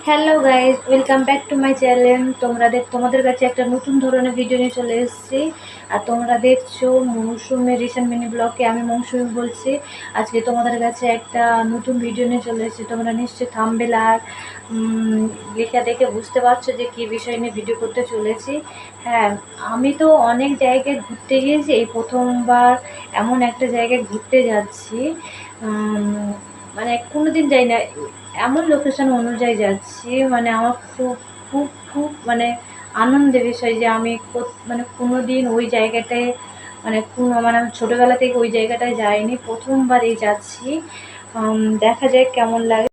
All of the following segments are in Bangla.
Hello guys, welcome back to my channel. তোমাদের কাছে একটা নতুন ধরনের ভিডিও নিয়ে চলে এসেছি। আর তোমরা দেখছো মৌসুমের রিসেন্ট মিনি ব্লগে। আমি মৌসুমি বলছি। আজকে তোমাদের কাছে একটা নতুন ভিডিও নিয়ে চলে এসেছি। তোমরা নিশ্চয়ই থাম্বনেল আর লেখা দেখে বুঝতে পারছো যে কী বিষয় নিয়ে ভিডিও করতে চলেছি। হ্যাঁ, আমি তো অনেক জায়গায় ঘুরতে গিয়েছি, এই প্রথমবার এমন একটা জায়গায় ঘুরতে যাচ্ছি। মানে কোনোদিন যাই না, এমন লোকেশন অনুযায়ী যাচ্ছি। মানে আমার খুব খুব খুব মানে আনন্দের বিষয় যে আমি মানে কোনো দিন ওই জায়গাটায় মানে আমি ছোটোবেলা থেকে ওই জায়গাটায় যাইনি, প্রথমবারই যাচ্ছি। দেখা যায় কেমন লাগে।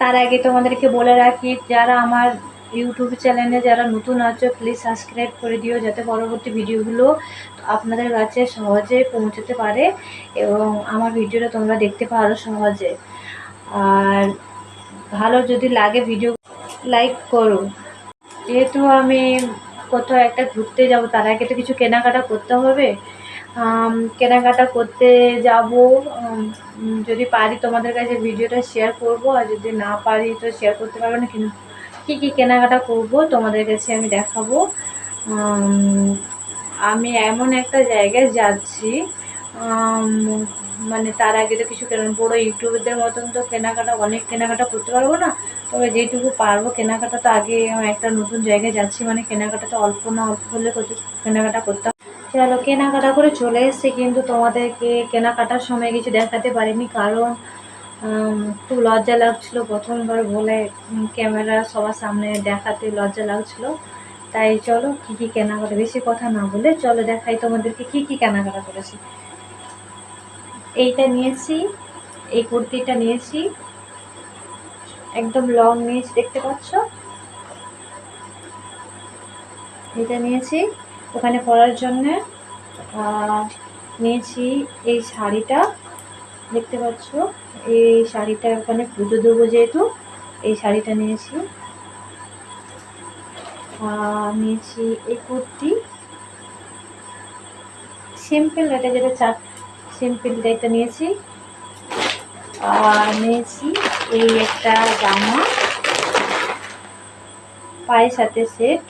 তার আগে তোমাদেরকে বলে রাখি, যারা আমার ইউটিউব চ্যানেলে যারা নতুন আছো প্লিজ সাবস্ক্রাইব করে দিও, যাতে পরবর্তী ভিডিওগুলো আপনাদের কাছে সহজে পৌঁছতে পারে এবং আমার ভিডিওটা তোমরা দেখতে পারো সহজে। আর ভালো যদি লাগে ভিডিও লাইক করো। যেহেতু আমি কোথাও একটা ঘুরতে যাব, তার আগে তো কিছু কেনাকাটা করতে হবে। কেনাকাটা করতে যাব, যদি পারি তোমাদের কাছে ভিডিওটা শেয়ার করব, আর যদি না পারি তো শেয়ার করতে পারবো না। কিন্তু কী কী কেনাকাটা করব তোমাদের কাছে আমি দেখাবো। আমি এমন একটা জায়গায় যাচ্ছি, মানে তার আগে তো কিছু বড়ো ইউটিউবারদের মতন তো অনেক কেনাকাটা করতে পারবো না। তবে যেটুকু পারবো কেনাকাটা তো আগে একটা নতুন জায়গায় যাচ্ছি, মানে কেনাকাটা তো অল্প না অল্প হলে কেনাকাটা করতে। চলো, কেনাকাটা করে চলে এসেছি, কিন্তু তোমাদেরকে কেনাকাটার সময় কিছু দেখাতে পারিনি, কারণ খুব লজ্জা লাগছিলো প্রথমবার বলে ক্যামেরা সবার সামনে দেখাতে লজ্জা লাগছিলো। তাই চলো কী কী কেনাকাটা, বেশি কথা না বলে চলো দেখাই তোমাদেরকে কী কী কেনাকাটা করেছি। এইটা নিয়েছি, এই কুর্তিটা নিয়েছি, একদম লং নিয়েছি, দেখতে পাচ্ছ। এটা নিয়েছি ওখানে পরার জন্যে। নিয়েছি এই শাড়িটা, দেখতে পাচ্ছ। এই শাড়িটা ওখানে পুজো দেবো যেহেতু, এই শাড়িটা নিয়েছি। নিয়েছি এই কুর্তি, সিম্পল, এটা যেটা সিম্পল এটা নিয়েছি। আর নিয়েছি এই একটা জামা, পায়ের সাথে সেট।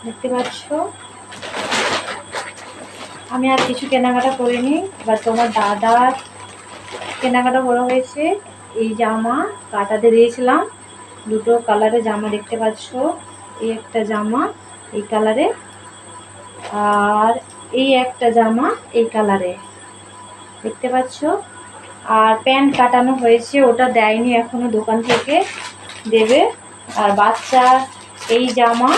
দেখতে পাচ্ছ। আমি আর কিছু কেনাকাটা করিনি, বা তোমার দাদার কেনাকাটা বড় হয়েছে। এই জামা কাটাতে দিয়েছিলাম, দুটো কালারে জামা, দেখতে পাচ্ছ। এই একটা জামা এই কালারে, আর এই একটা জামা এই কালারে, দেখতে পাচ্ছ। আর প্যান্ট কাটানো হয়েছে, ওটা দেয়নি এখনো, দোকান থেকে দেবে। আর বাচ্চার এই জামা,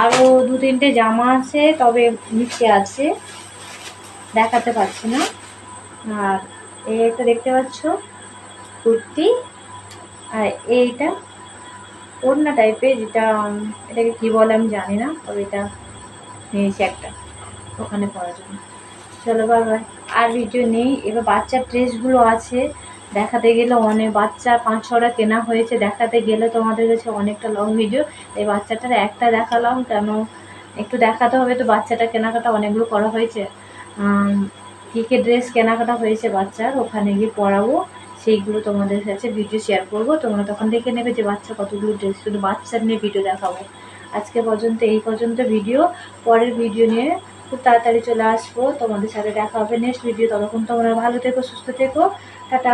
আরও দু তিনটে জামা আছে, তবে নিচে আছে, দেখাতে পারছি না। আর এই একটা দেখতে পাচ্ছ কুর্তি, আর এইটা ওড়না টাইপের, যেটা এটাকে কী বলে আমি জানি না, তবে এটা নিয়েছি একটা ওখানে পরার জন্য। চলো বাবা, আর ভিডিও নেই। এবার বাচ্চার ড্রেসগুলো আছে, দেখাতে গেলে অনেক, বাচ্চা 5-6টা কেনা হয়েছে, দেখাতে গেলে তোমাদের কাছে অনেকটা লং ভিডিও। এই বাচ্চাটার একটা দেখালাম, কেন একটু দেখাতে হবে তো, বাচ্চাটা কেনাকাটা অনেকগুলো করা হয়েছে। কী কী ড্রেস কেনাকাটা হয়েছে বাচ্চার, ওখানে গিয়ে পরাবো, সেইগুলো তোমাদের কাছে ভিডিও শেয়ার করব। তোমরা তখন দেখে নেবে যে বাচ্চা কতগুলো ড্রেস, শুধু বাচ্চার নিয়ে ভিডিও দেখাবো। আজকে পর্যন্ত এই পর্যন্ত ভিডিও, পরের ভিডিও নিয়ে খুব তাড়াতাড়ি চলে আসবো, তোমাদের সাথে দেখা হবে নেক্সট ভিডিও। ততক্ষণ তোমরা ভালো থেকো, সুস্থ থেকো, টাটা।